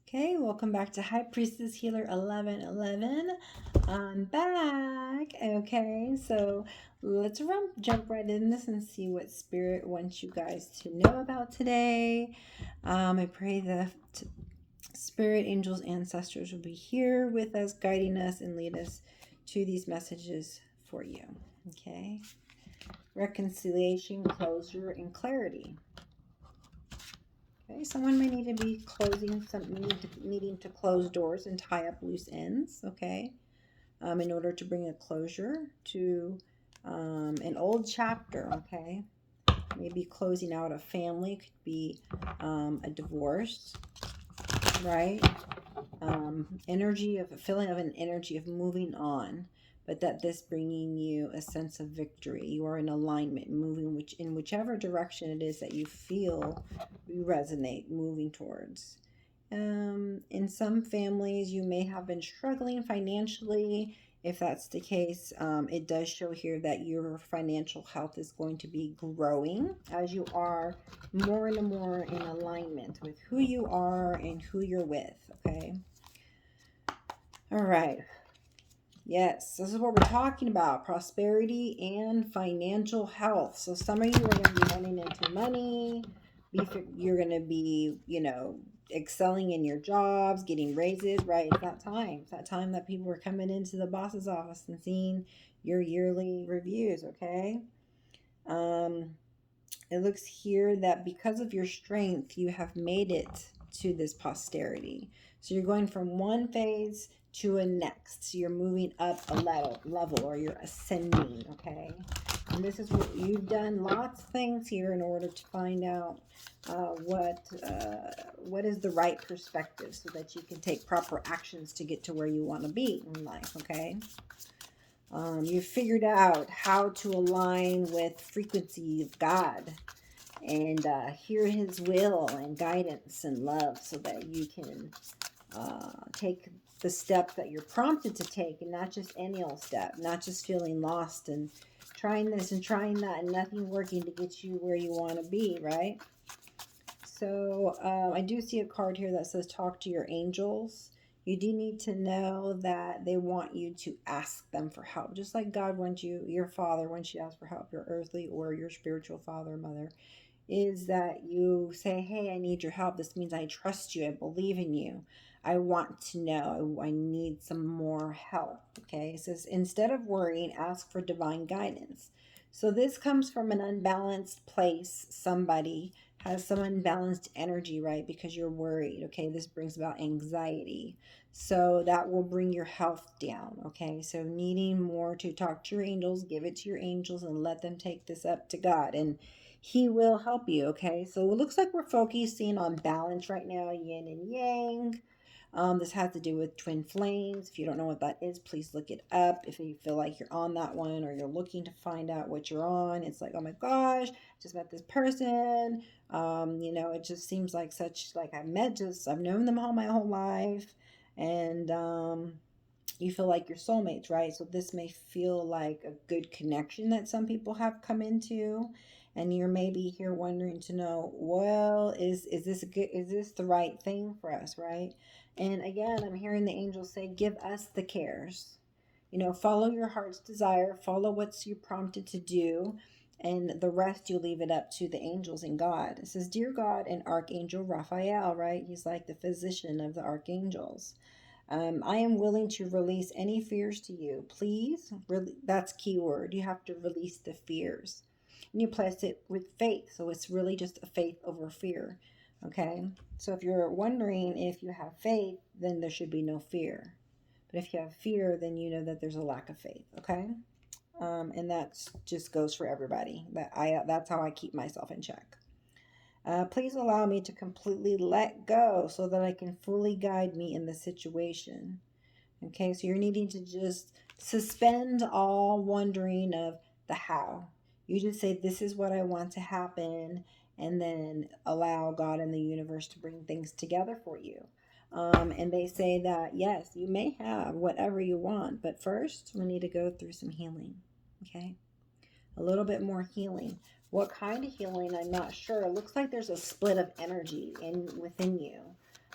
Okay, welcome back to High Priestess Healer 1111. I'm back. Okay, so let's jump right in this and see what Spirit wants you guys to know about today. I pray that Spirit, angels, ancestors will be here with us, guiding us, and lead us to these messages for you. Okay, reconciliation, closure, and clarity. Okay, someone may need to be needing to close doors and tie up loose ends. Okay, in order to bring a closure to an old chapter. Okay, maybe closing out a family, could be a divorce, right? Energy of a feeling of an energy of moving on, but that this bringing you a sense of victory. You are in alignment, moving in whichever direction it is that you feel you resonate, moving towards. In some families, you may have been struggling financially. If that's the case, it does show here that your financial health is going to be growing as you are more and more in alignment with who you are and who you're with. Okay. All right. Yes, this is what we're talking about, prosperity and financial health. So some of you are going to be running into money. You're going to be, excelling in your jobs, getting raises, right? It's that time. It's that time that people are coming into the boss's office and seeing your yearly reviews, okay? Um, it looks here that because of your strength, you have made it to this posterity. So you're going from one phase to a next. So you're moving up a level or you're ascending, okay? And this is what you've done lots of things here in order to find out what is the right perspective so that you can take proper actions to get to where you want to be in life, okay? You figured out how to align with frequency of God and hear his will and guidance and love so that you can take the step that you're prompted to take, and not just any old step, not just feeling lost and trying this and trying that and nothing working to get you where you want to be, right? So I do see a card here that says talk to your angels. You do need to know that they want you to ask them for help. Just like God wants you, your father wants you to ask for help, your earthly or your spiritual father or mother, is that you say, hey, I need your help. This means I trust you. I believe in you. I want to know. I need some more help. Okay. It says, instead of worrying, ask for divine guidance. So this comes from an unbalanced place. Somebody has some unbalanced energy, right? Because you're worried. Okay. This brings about anxiety. So that will bring your health down. Okay. So needing more to talk to your angels, give it to your angels and let them take this up to God. And he will help you. Okay. So it looks like we're focusing on balance right now, yin and yang. This has to do with twin flames. If you don't know what that is, please look it up. If you feel like you're on that one or you're looking to find out what you're on, it's like, oh my gosh, just met this person. It just seems like I've known them all my whole life. And you feel like your soulmates, right? So this may feel like a good connection that some people have come into, and you're maybe here wondering to know, well, is this good? Is this the right thing for us, right? And again, I'm hearing the angels say, give us the cares. Follow your heart's desire, follow what's you prompted to do, and the rest you leave it up to the angels and God. It says, dear God and Archangel Raphael, right? He's like the physician of the archangels. I am willing to release any fears to you. Please, that's keyword. You have to release the fears. And you place it with faith. So it's really just a faith over fear. Okay? So if you're wondering if you have faith, then there should be no fear. But if you have fear, then you know that there's a lack of faith. Okay? And that just goes for everybody. That's how I keep myself in check. Please allow me to completely let go so that I can fully guide me in the situation. Okay, so you're needing to just suspend all wondering of the how. You just say, this is what I want to happen, and then allow God and the universe to bring things together for you. And they say that, yes, you may have whatever you want, but first we need to go through some healing. Okay, a little bit more healing. What kind of healing? I'm not sure. It looks like there's a split of energy within you.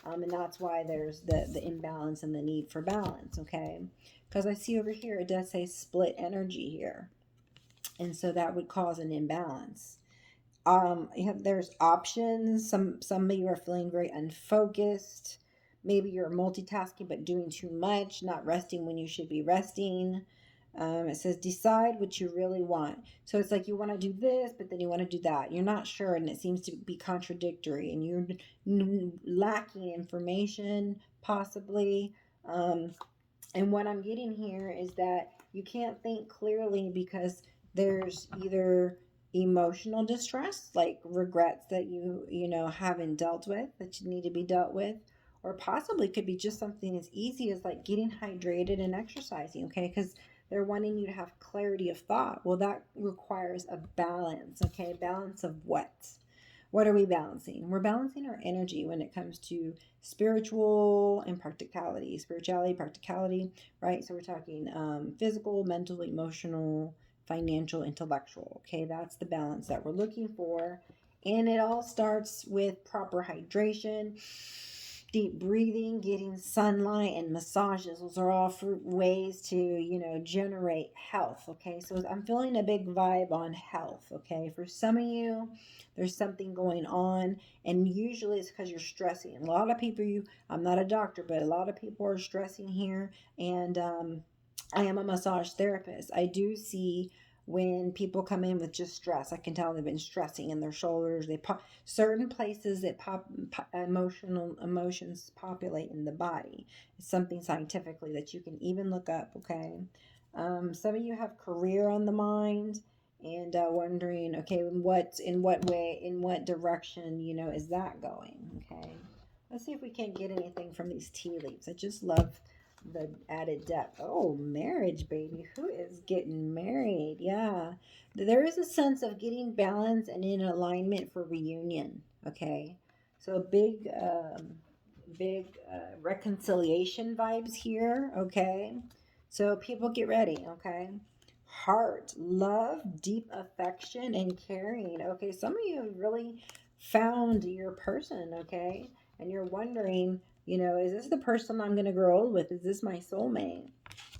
And that's why there's the imbalance and the need for balance, okay? Because I see over here, it does say split energy here. And so that would cause an imbalance. There's options. Some of you are feeling very unfocused. Maybe you're multitasking but doing too much, not resting when you should be resting. It says decide what you really want. So it's like you want to do this, but then you want to do that. You're not sure, and it seems to be contradictory, and you're lacking information, possibly. Um, and what I'm getting here is that you can't think clearly because there's either emotional distress, like regrets that you know haven't dealt with, that you need to be dealt with, or possibly could be just something as easy as like getting hydrated and exercising, okay? Because they're wanting you to have clarity of thought. Well, that requires a balance, okay? Balance of what? What are we balancing? We're balancing our energy when it comes to spiritual and practicality. Spirituality, practicality, right? So we're talking physical, mental, emotional, financial, intellectual. Okay, that's the balance that we're looking for. And it all starts with proper hydration, deep breathing, getting sunlight, and massages. Those are all ways to, generate health. Okay, so I'm feeling a big vibe on health. Okay, for some of you, there's something going on, and usually it's because you're stressing. A lot of people, I'm not a doctor, but a lot of people are stressing here, and I am a massage therapist. I do see when people come in with just stress, I can tell they've been stressing in their shoulders. They pop certain places that emotions populate in the body. It's something scientifically that you can even look up. Okay, some of you have career on the mind and wondering, okay, in what way, in what direction, is that going? Okay, let's see if we can't get anything from these tea leaves. I just love the added depth. Oh, marriage, baby. Who is getting married? Yeah. There is a sense of getting balance and in alignment for reunion. Okay. So big reconciliation vibes here. Okay. So people get ready. Okay. Heart, love, deep affection, and caring. Okay. Some of you have really found your person. Okay. And you're wondering, is this the person I'm going to grow old with? Is this my soulmate?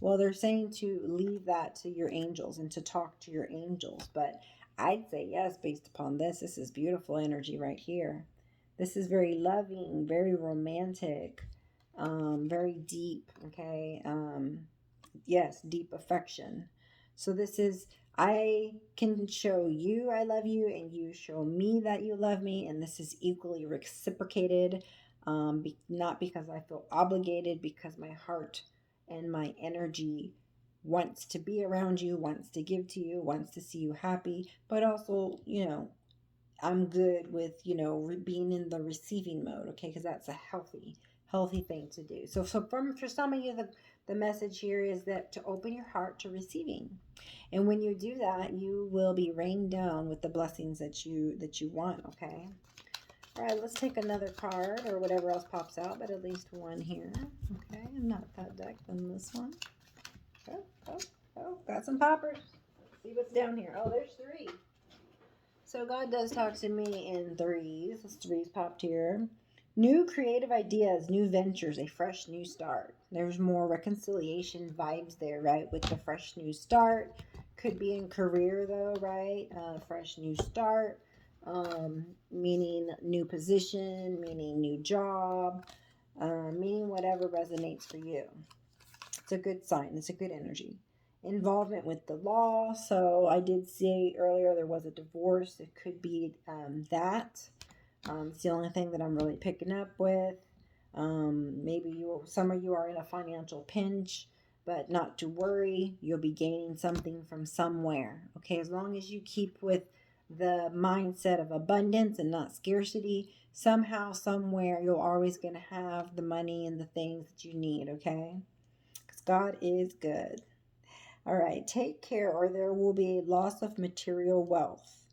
Well, they're saying to leave that to your angels and to talk to your angels. But I'd say yes, based upon this. This is beautiful energy right here. This is very loving, very romantic, very deep, okay? Yes, deep affection. So this is, I can show you I love you, and you show me that you love me, and this is equally reciprocated. Not because I feel obligated, because my heart and my energy wants to be around you, wants to give to you, wants to see you happy, but also, I'm good with, being in the receiving mode, okay? Because that's a healthy thing to do. So for some of you, the message here is that to open your heart to receiving. And when you do that, you will be rained down with the blessings that you want, okay? All right, let's take another card or whatever else pops out, but at least one here. Okay, not that deck, then this one. Oh, got some poppers. Let's see what's down here. Oh, there's three. So God does talk to me in threes. This threes popped here. New creative ideas, new ventures, a fresh new start. There's more reconciliation vibes there, right? With the fresh new start. Could be in career though, right? Fresh new start. Meaning new position, meaning new job, meaning whatever resonates for you. It's a good sign. It's a good energy. Involvement with the law. So I did say earlier there was a divorce. It could be that. It's the only thing that I'm really picking up with. Maybe some of you are in a financial pinch, but not to worry. You'll be gaining something from somewhere. Okay, as long as you keep with the mindset of abundance and not scarcity, somehow, somewhere, you're always going to have the money and the things that you need. Okay, because God is good. All right, take care or there will be a loss of material wealth.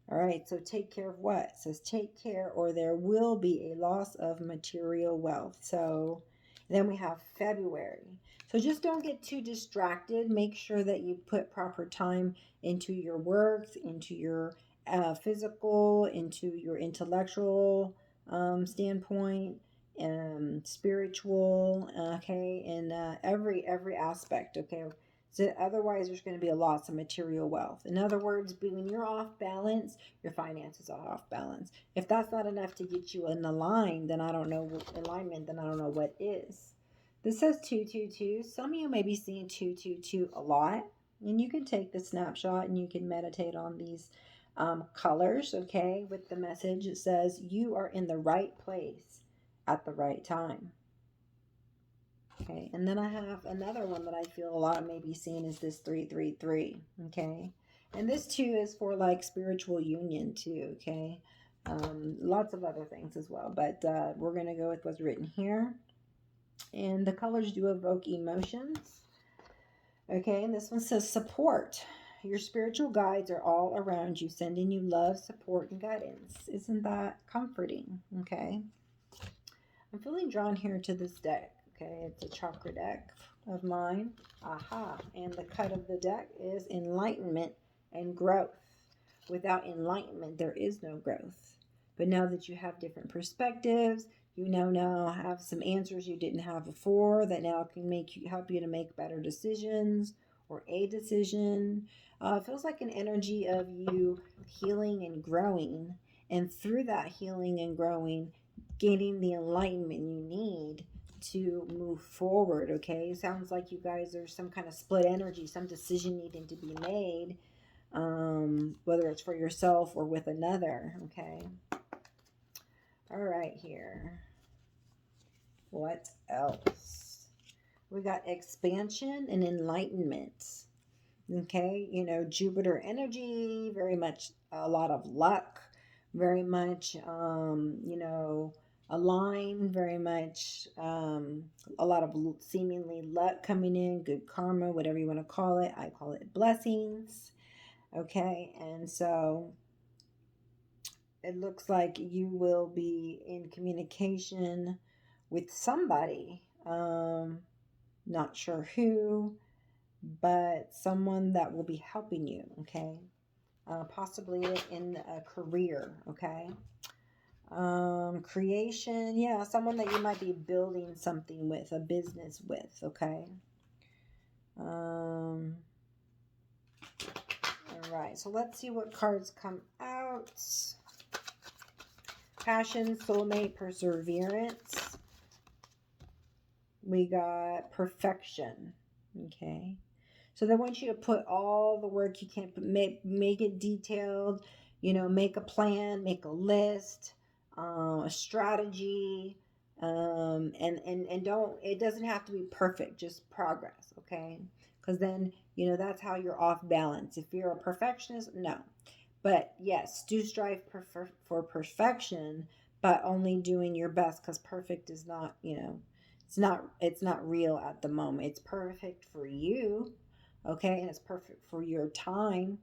All right, so take care of what? It says take care or there will be a loss of material wealth. So then we have February. So just don't get too distracted. Make sure that you put proper time into your work, into your physical, into your intellectual standpoint. spiritual, okay, in every aspect, okay. So otherwise, there's going to be a loss of material wealth. In other words, when you're off balance, your finances are off balance. If that's not enough to get you in alignment, then I don't know what is. This says 222. Some of you may be seeing 222 a lot, and you can take the snapshot and you can meditate on these colors, okay, with the message. It says you are in the right place at the right time. Okay, and then I have another one that I feel a lot may be seeing is this 333. Okay, and this too is for like spiritual union too. Okay, lots of other things as well, but we're gonna go with what's written here. And the colors do evoke emotions. Okay, and this one says support. Your spiritual guides are all around you, sending you love, support, and guidance. Isn't that comforting? Okay, I'm feeling drawn here to this deck. Okay, it's a chakra deck of mine. Aha, and the cut of the deck is enlightenment and growth. Without enlightenment, there is no growth. But now that you have different perspectives, you now have some answers you didn't have before that now can help you to make better decisions or a decision. It feels like an energy of you healing and growing, and through that healing and growing, getting the enlightenment you need to move forward. Okay, sounds like you guys are some kind of split energy, some decision needing to be made, whether it's for yourself or with another. Okay, all right, here, what else? We got expansion and enlightenment. Okay, you know, Jupiter energy, very much a lot of luck, very much you know, aligned, very much a lot of seemingly luck coming in, good karma, whatever you want to call it. I call it blessings. Okay, and so it looks like you will be in communication with somebody, not sure who, but someone that will be helping you. Okay, possibly in a career. Okay, creation, yeah, someone that you might be building something with, a business with. Okay, all right, so let's see what cards come out. Passion, soulmate, perseverance. We got perfection. Okay, so they want you to put all the work you can, make it detailed, you know, make a plan, make a list, a strategy, and don't, it doesn't have to be perfect, just progress. Okay, because then, you know, that's how you're off balance. If you're a perfectionist, no. But yes, do strive for perfection, but only doing your best, because perfect is not, you know, it's not real at the moment. It's perfect for you, okay, and it's perfect for your time,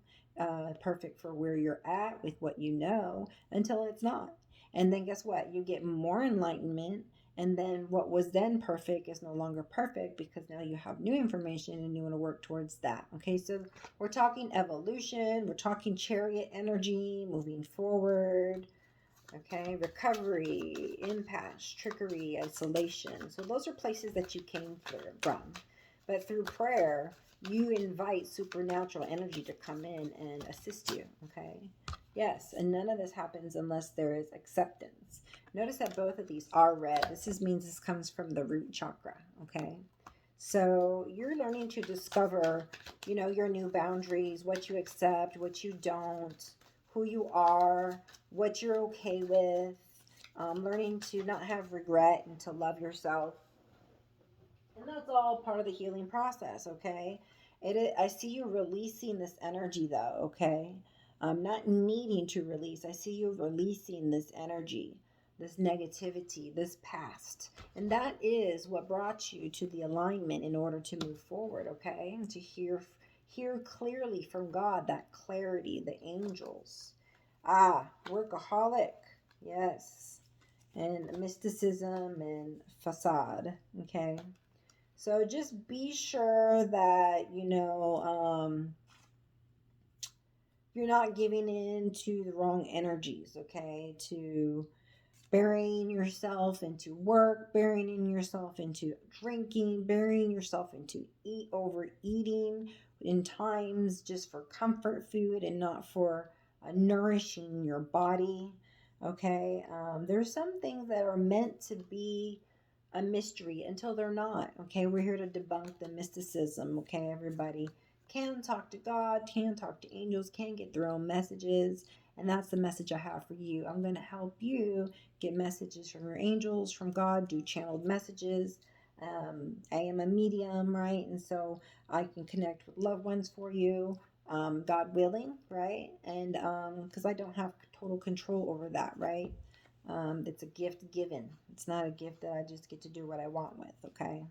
perfect for where you're at with what you know, until it's not. And then guess what? You get more enlightenment, and then what was then perfect is no longer perfect, because now you have new information and you want to work towards that. Okay, so we're talking evolution, we're talking chariot energy, moving forward. Okay, recovery, impasse, trickery, isolation. So those are places that you came from. But through prayer, you invite supernatural energy to come in and assist you. Okay, yes, and none of this happens unless there is acceptance. Notice that both of these are red. Means this comes from the root chakra. Okay, so you're learning to discover, you know, your new boundaries, what you accept, what you don't, who you are, what you're okay with, learning to not have regret and to love yourself. And that's all part of the healing process, okay? I see you releasing this energy, though, okay? Not needing to release. I see you releasing this energy, this negativity, this past. And that is what brought you to the alignment in order to move forward, okay? And to hear clearly from God, that clarity, the angels. Workaholic, yes. And mysticism and facade, okay? So just be sure that, you know, you're not giving in to the wrong energies, okay? To burying yourself into work, burying yourself into drinking, burying yourself into overeating in times just for comfort food and not for nourishing your body. Okay, there's some things that are meant to be a mystery until they're not. Okay, we're here to debunk the mysticism. Okay, everybody can talk to God, can talk to angels, can get their own messages. And that's the message I have for you. I'm going to help you get messages from your angels, from God, do channeled messages. I am a medium, right? And so I can connect with loved ones for you, God willing, right? And because I don't have total control over that, right? It's a gift given. It's not a gift that I just get to do what I want with, okay?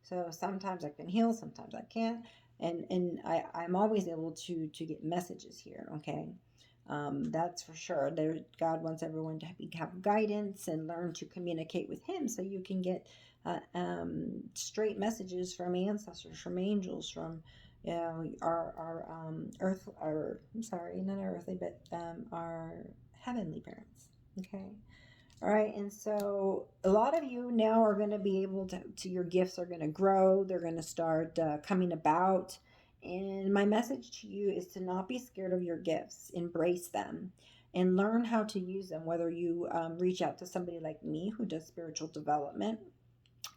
So sometimes I can heal, sometimes I can't. I'm always able to get messages here, okay? That's for sure. God wants everyone to have guidance and learn to communicate with Him, so you can get straight messages from ancestors, from angels, from our earth, our I'm sorry, not our earthly, but our heavenly parents. Okay. All right, and so a lot of you now are going to be able to your gifts are going to grow. They're going to start coming about. And my message to you is to not be scared of your gifts. Embrace them and learn how to use them, whether you reach out to somebody like me who does spiritual development,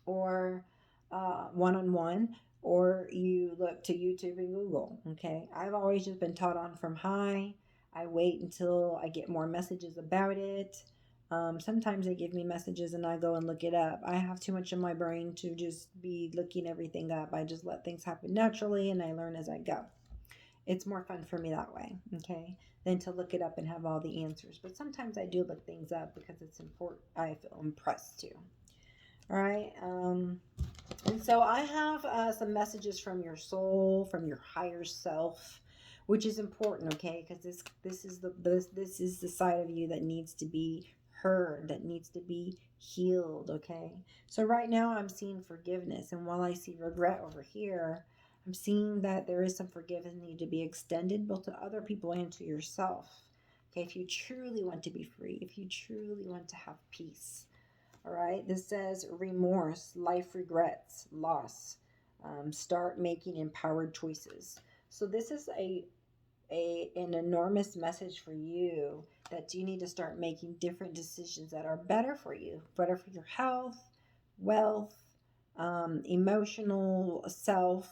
or one-on-one, or you look to YouTube and Google. Okay, I've always just been taught on from high. I wait until I get more messages about it. Sometimes they give me messages and I go and look it up. I have too much in my brain to just be looking everything up. I just let things happen naturally and I learn as I go. It's more fun for me that way, okay, than to look it up and have all the answers. But sometimes I do look things up because it's important. I feel impressed too. All right. And so I have some messages from your soul, from your higher self, which is important, okay? Because this is the side of you that needs to be heard, that needs to be healed, okay? So right now I'm seeing forgiveness, and while I see regret over here, I'm seeing that there is some forgiveness need to be extended both to other people and to yourself. Okay, if you truly want to be free, if you truly want to have peace. All right, this says remorse, life regrets, loss. Start making empowered choices. So this is an enormous message for you that you need to start making different decisions that are better for you, better for your health, wealth, emotional self,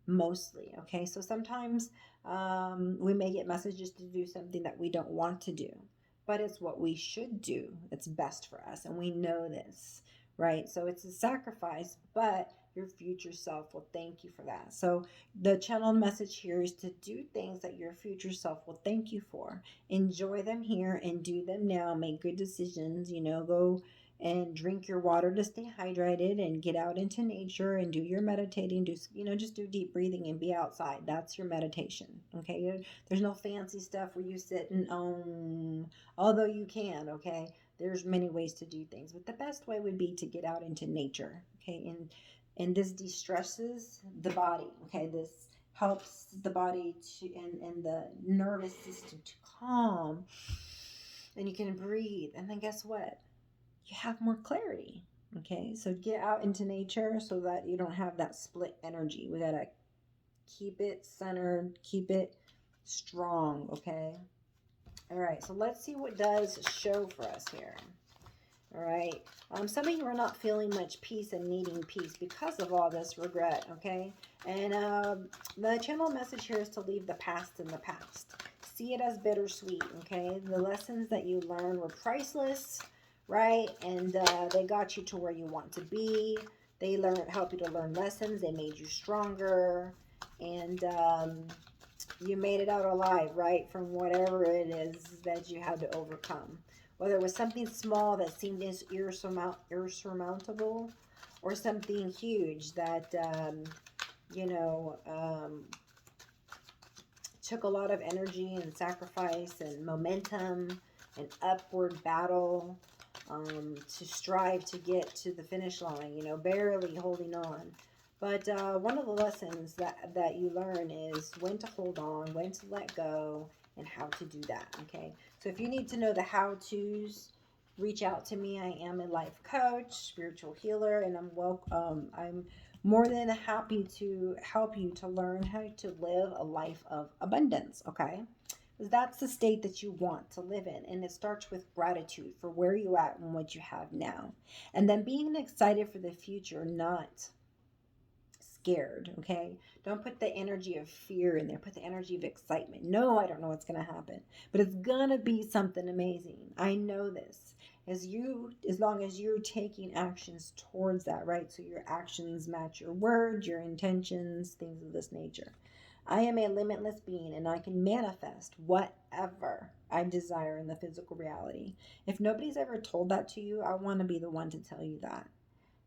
mostly. Okay, so sometimes we may get messages to do something that we don't want to do, but it's what we should do. It's best for us, and we know this, right? So it's a sacrifice, but your future self will thank you for that. So the channel message here is to do things that your future self will thank you for. Enjoy them here and do them now. Make good decisions. Go and drink your water to stay hydrated and get out into nature and do your meditating. Just do deep breathing and be outside. That's your meditation. Okay. There's no fancy stuff where you sit and although you can. Okay. There's many ways to do things, but the best way would be to get out into nature. Okay. And this de-stresses the body. Okay. This helps the body and the nervous system to calm, and you can breathe. And then guess what? You have more clarity. Okay, so get out into nature so that you don't have that split energy. We gotta keep it centered, keep it strong. Okay. All right, so let's see what does show for us here. All right, some of you are not feeling much peace and needing peace because of all this regret. Okay, and the channel message here is to leave the past in the past. See it as bittersweet. Okay, the lessons that you learned were priceless, right? And they got you to where you want to be. They help you to learn lessons. They made you stronger, and you made it out alive, right? From whatever it is that you had to overcome. Whether it was something small that seemed insurmountable, or something huge that, took a lot of energy and sacrifice and momentum and upward battle to strive to get to the finish line, barely holding on. But one of the lessons that you learn is when to hold on, when to let go, and how to do that, okay? So if you need to know the how-tos, reach out to me. I am a life coach, spiritual healer, and I'm more than happy to help you to learn how to live a life of abundance, okay? Because that's the state that you want to live in, and it starts with gratitude for where you're at and what you have now, and then being excited for the future, not scared, okay? Don't put the energy of fear in there. Put the energy of excitement. No, I don't know what's going to happen, but it's going to be something amazing. I know this. As long as you're taking actions towards that, right? So your actions match your words, your intentions, things of this nature. I am a limitless being and I can manifest whatever I desire in the physical reality. If nobody's ever told that to you, I want to be the one to tell you that,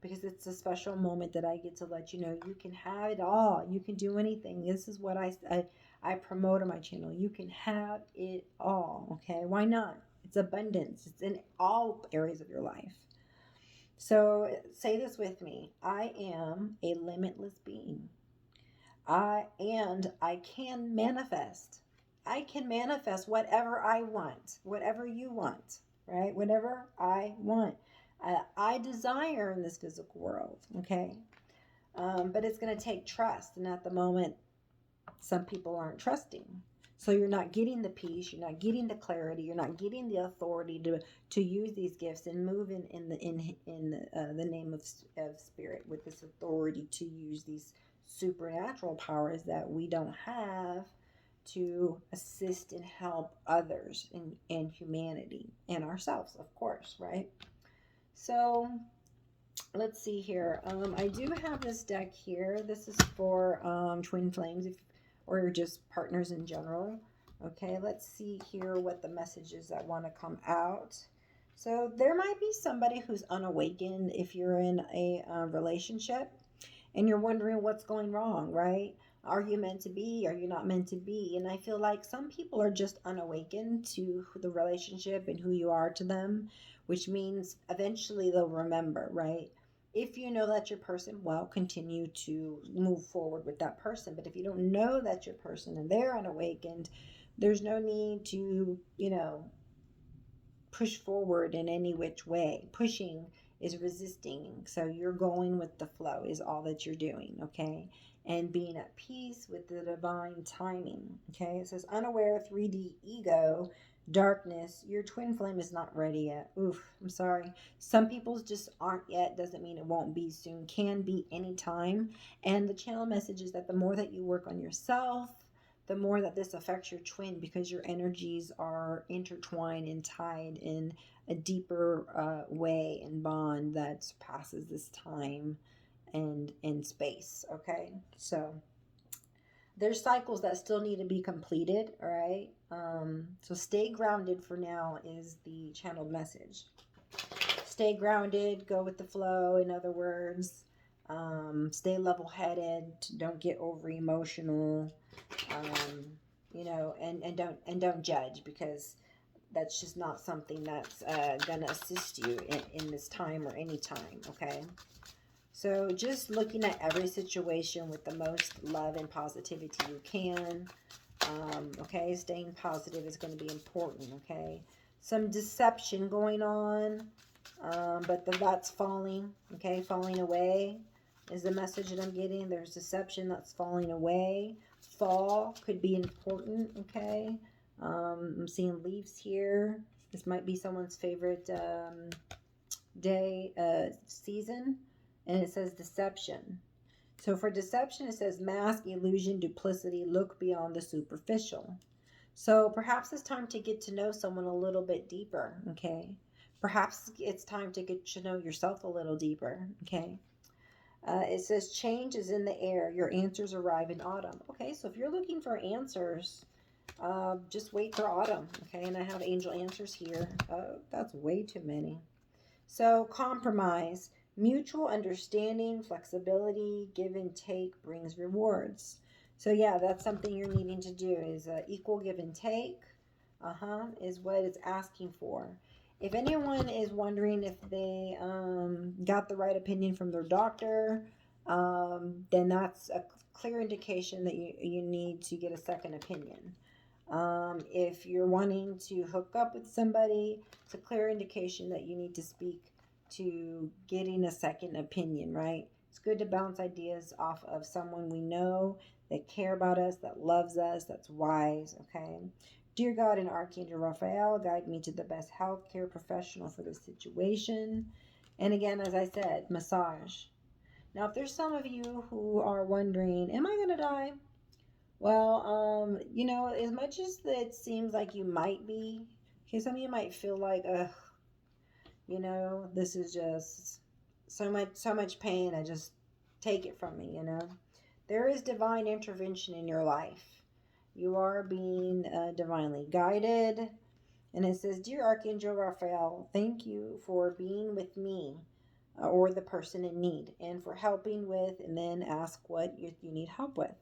because it's a special moment that I get to let you know you can have it all. You can do anything. This is what I promote on my channel. You can have it all, okay? Why not? It's abundance. It's in all areas of your life. So say this with me. I am a limitless being. I can manifest. I can manifest whatever I want, whatever you want, right? Whatever I want. I desire in this physical world, okay? But it's going to take trust. And at the moment, some people aren't trusting. So you're not getting the peace, you're not getting the clarity, you're not getting the authority to use these gifts and move in the name of spirit with this authority to use these supernatural powers that we don't have to assist and help others in humanity and ourselves, of course, right? So let's see here. I do have this deck here. This is for twin flames, or just partners in general. Okay, let's see here what the messages that want to come out. So there might be somebody who's unawakened if you're in a relationship and you're wondering what's going wrong, right? Are you meant to be? Are you not meant to be? And I feel like some people are just unawakened to the relationship and who you are to them, which means eventually they'll remember, right? If you know that's your person, well, continue to move forward with that person. But if you don't know that's your person and they're unawakened, there's no need to, push forward in any which way. Pushing is resisting. So you're going with the flow is all that you're doing, okay? And being at peace with the divine timing, okay? It says unaware 3D ego, darkness, your twin flame is not ready yet. Oof, I'm sorry. Some people's just aren't yet. Doesn't mean it won't be soon. Can be anytime. And the channel message is that the more that you work on yourself, the more that this affects your twin, because your energies are intertwined and tied in a deeper way and bond that surpasses this time and in space, okay? So there's cycles that still need to be completed, all right? So stay grounded for now is the channeled message. Stay grounded, go with the flow, in other words. Stay level-headed, don't get over emotional, and don't judge, because that's just not something that's gonna assist you in this time or any time, okay? So just looking at every situation with the most love and positivity you can. Okay, staying positive is going to be important, okay? Some deception going on, but that's falling, okay? Falling away is the message that I'm getting. There's deception that's falling away. Fall could be important, okay? I'm seeing leaves here. This might be someone's favorite season. And it says deception. So for deception, it says mask, illusion, duplicity, look beyond the superficial. So perhaps it's time to get to know someone a little bit deeper, okay? Perhaps it's time to get to know yourself a little deeper, okay? It says change is in the air. Your answers arrive in autumn. Okay, so if you're looking for answers, just wait for autumn, okay? And I have angel answers here. That's way too many. So compromise. Mutual understanding, flexibility, give and take brings rewards. So yeah, that's something you're needing to do is equal give and take. Is what it's asking for. If anyone is wondering if they got the right opinion from their doctor, then that's a clear indication that you need to get a second opinion. If you're wanting to hook up with somebody, it's a clear indication that you need to speak to getting a second opinion, right? It's good to bounce ideas off of someone we know that care about us, that loves us, that's wise, okay? Dear God and Archangel Raphael, guide me to the best healthcare professional for this situation. And again, as I said, massage. Now, if there's some of you who are wondering, am I going to die? Well, you know, as much as it seems like you might be, okay, some of you might feel like, you know, this is just so much pain. I just take it from me, you know. There is divine intervention in your life. You are being divinely guided. And it says, Dear Archangel Raphael, thank you for being with me or the person in need and for helping with, and then ask what you need help with.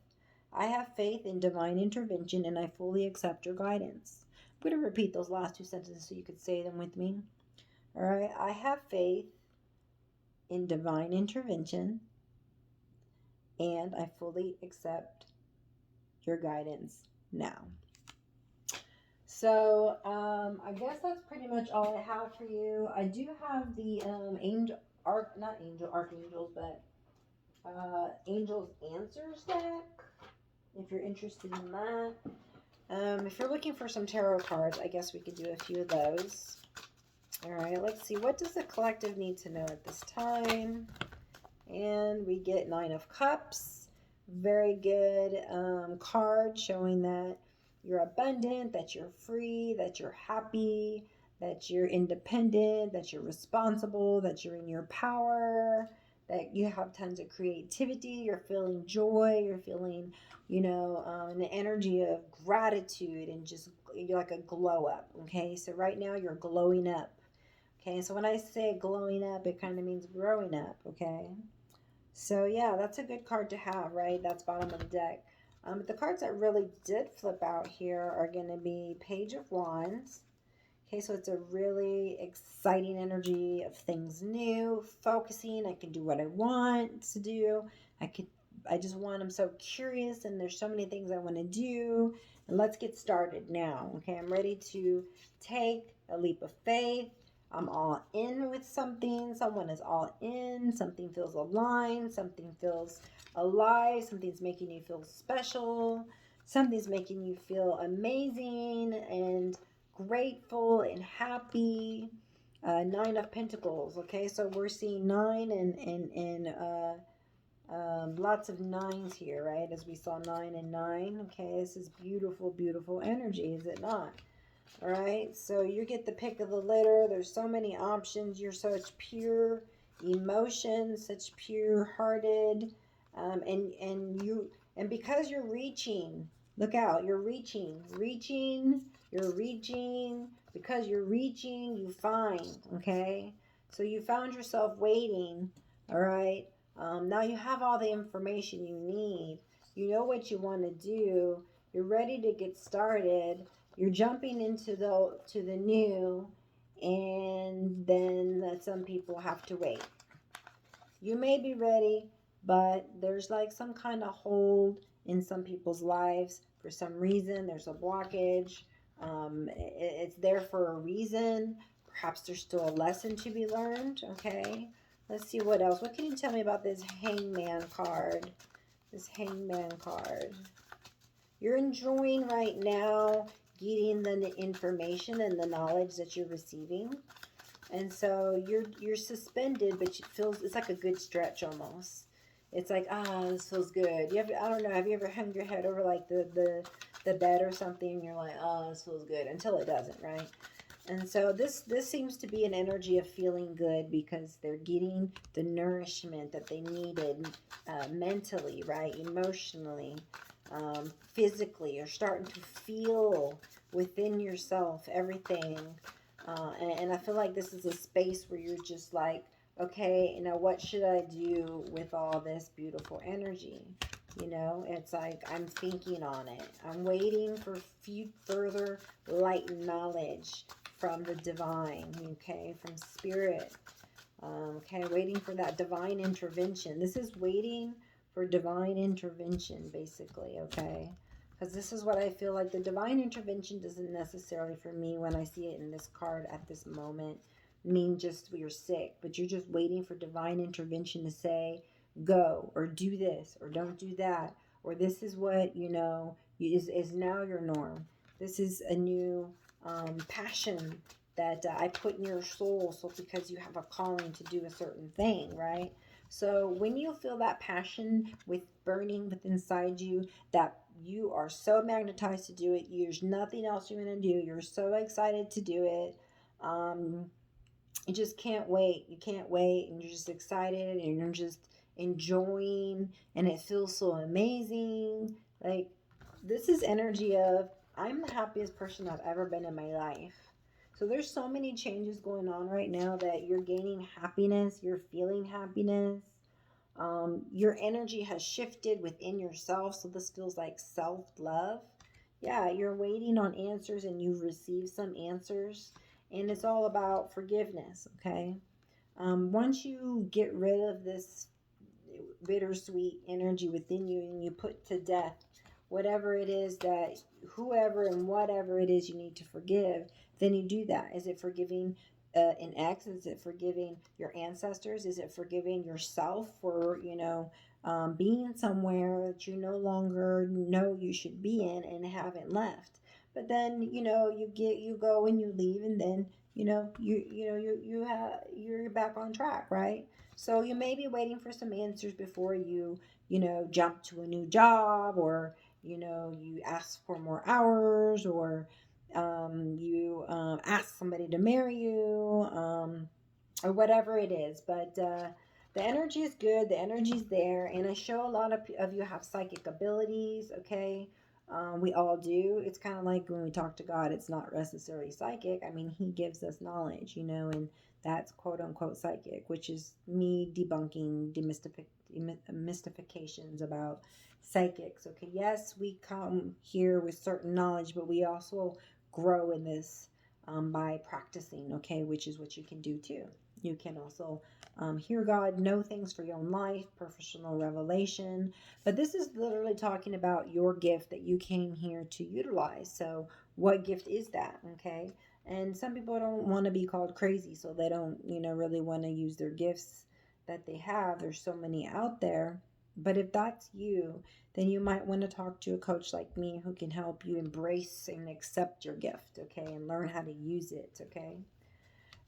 I have faith in divine intervention and I fully accept your guidance. I'm going to repeat those last two sentences so you could say them with me. All right. I have faith in divine intervention and I fully accept your guidance now. So I guess that's pretty much all I have for you. I do have the archangels, but angels answers deck. If you're interested in that. If you're looking for some tarot cards, I guess we could do a few of those. All right, let's see. What does the collective need to know at this time? And we get Nine of Cups. Very good card showing that you're abundant, that you're free, that you're happy, that you're independent, that you're responsible, that you're in your power, that you have tons of creativity, you're feeling joy, you're feeling, you know, an energy of gratitude and just you're like a glow up, okay? So right now you're glowing up, okay? So when I say glowing up, it kind of means growing up, okay? So yeah, that's a good card to have, right? That's bottom of the deck. But the cards that really did flip out here are going to be Page of Wands. Okay, so it's a really exciting energy of things new, focusing. I can do what I want to do. I just want, I'm so curious and there's so many things I want to do. And let's get started now. Okay, I'm ready to take a leap of faith. I'm all in with something. Someone is all in. Something feels aligned. Something feels alive. Something's making you feel special. Something's making you feel amazing and grateful and happy. Nine of Pentacles. Okay, so we're seeing nine and lots of nines here, right? As we saw 9 and 9. Okay, this is beautiful, beautiful energy, is it not? All right, so you get the pick of the litter. There's so many options. You're such pure emotion, such pure-hearted, and because you're reaching, look out, you're reaching. Because you're reaching, you find. Okay, so you found yourself waiting. All right, now you have all the information you need. You know what you want to do. You're ready to get started. You're jumping into the new, and then some people have to wait. You may be ready, but there's like some kind of hold in some people's lives for some reason. There's a blockage. It's there for a reason. Perhaps there's still a lesson to be learned. Okay, let's see what else. What can you tell me about this Hangman card? This Hangman card. You're enjoying right now getting the information and the knowledge that you're receiving, and so you're suspended, but it feels, it's like a good stretch almost. It's like, this feels good. I don't know, have you ever hung your head over like the bed or something and you're like, this feels good, until it doesn't, right? And so this seems to be an energy of feeling good because they're getting the nourishment that they needed mentally, right? Emotionally, physically. You're starting to feel within yourself everything. And I feel like this is a space where you're just like, okay, now what should I do with all this beautiful energy? You know, it's like I'm thinking on it. I'm waiting for further light and knowledge from the divine, okay, from spirit. Okay, waiting for that divine intervention. This is waiting for divine intervention, basically, okay? Because this is what I feel like the divine intervention doesn't necessarily, for me, when I see it in this card at this moment, mean just you're sick, but you're just waiting for divine intervention to say, go, or do this, or don't do that, or this is what, is now your norm. This is a new passion that I put in your soul, so because you have a calling to do a certain thing, right? So when you feel that passion with burning within inside you, that you are so magnetized to do it, there's nothing else you're going to do, you're so excited to do it, you just can't wait. You can't wait, and you're just excited, and you're just enjoying, and it feels so amazing. Like, this is energy of, I'm the happiest person I've ever been in my life. So there's so many changes going on right now that you're gaining happiness, you're feeling happiness. Your energy has shifted within yourself, so this feels like self-love. Yeah, you're waiting on answers, and you've received some answers, and it's all about forgiveness, okay? Once you get rid of this bittersweet energy within you, and you put to death whatever it is that, whoever and whatever it is you need to forgive, then you do that. Is it forgiving an ex? Is it forgiving your ancestors? Is it forgiving yourself for, being somewhere that you no longer know you should be in and haven't left? But then, you go and you leave, and then, you're back on track, right? So you may be waiting for some answers before you, jump to a new job, or, you ask for more hours, or you ask somebody to marry you, or whatever it is. But the energy is good, the energy's there, and I show a lot of you have psychic abilities, okay? We all do. It's kind of like when we talk to God, it's not necessarily psychic. I mean, He gives us knowledge, and that's quote unquote psychic, which is me debunking mystifications about psychics. Okay, yes, we come here with certain knowledge, but we also grow in this by practicing, okay, which is what you can do too. You can also hear God, know things for your own life, professional revelation. But this is literally talking about your gift that you came here to utilize. So, what gift is that? Okay. And some people don't want to be called crazy, so they don't, really want to use their gifts that they have. There's so many out there. But if that's you, then you might want to talk to a coach like me who can help you embrace and accept your gift, okay, and learn how to use it, okay?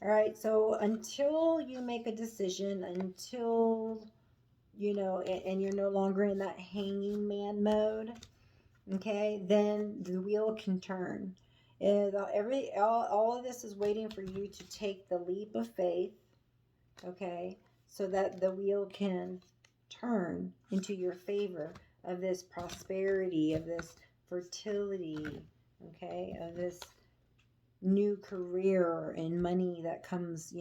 All right, so until you make a decision, until, and you're no longer in that hanging man mode, okay, then the wheel can turn. And all of this is waiting for you to take the leap of faith, okay, so that the wheel can turn into your favor, of this prosperity, of this fertility, okay, of this new career and money that comes,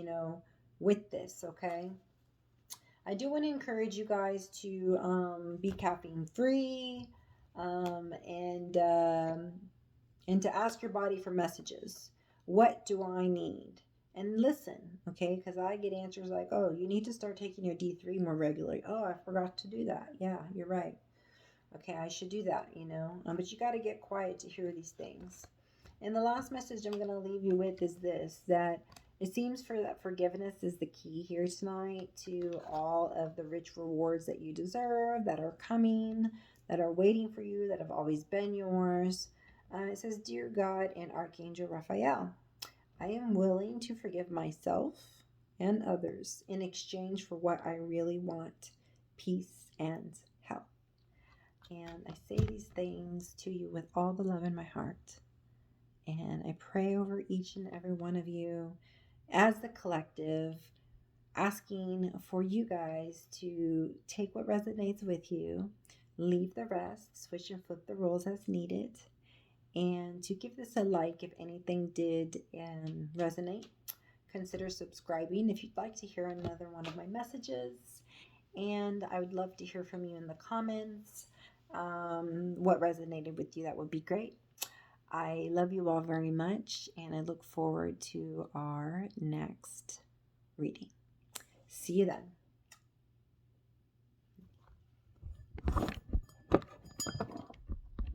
with this, okay? I do want to encourage you guys to be caffeine free, and to ask your body for messages. What do I need? And listen, okay? Because I get answers like, oh, you need to start taking your D3 more regularly. Oh, I forgot to do that. Yeah, you're right. Okay, I should do that, but you got to get quiet to hear these things. And the last message I'm going to leave you with is this, that it seems that forgiveness is the key here tonight to all of the rich rewards that you deserve, that are coming, that are waiting for you, that have always been yours. It says, Dear God and Archangel Raphael, I am willing to forgive myself and others in exchange for what I really want, peace and health. And I say these things to you with all the love in my heart. And I pray over each and every one of you as the collective, asking for you guys to take what resonates with you, leave the rest, switch and flip the roles as needed, and to give this a like if anything did resonate. Consider subscribing if you'd like to hear another one of my messages. And I would love to hear from you in the comments. What resonated with you, that would be great. I love you all very much, and I look forward to our next reading. See you then.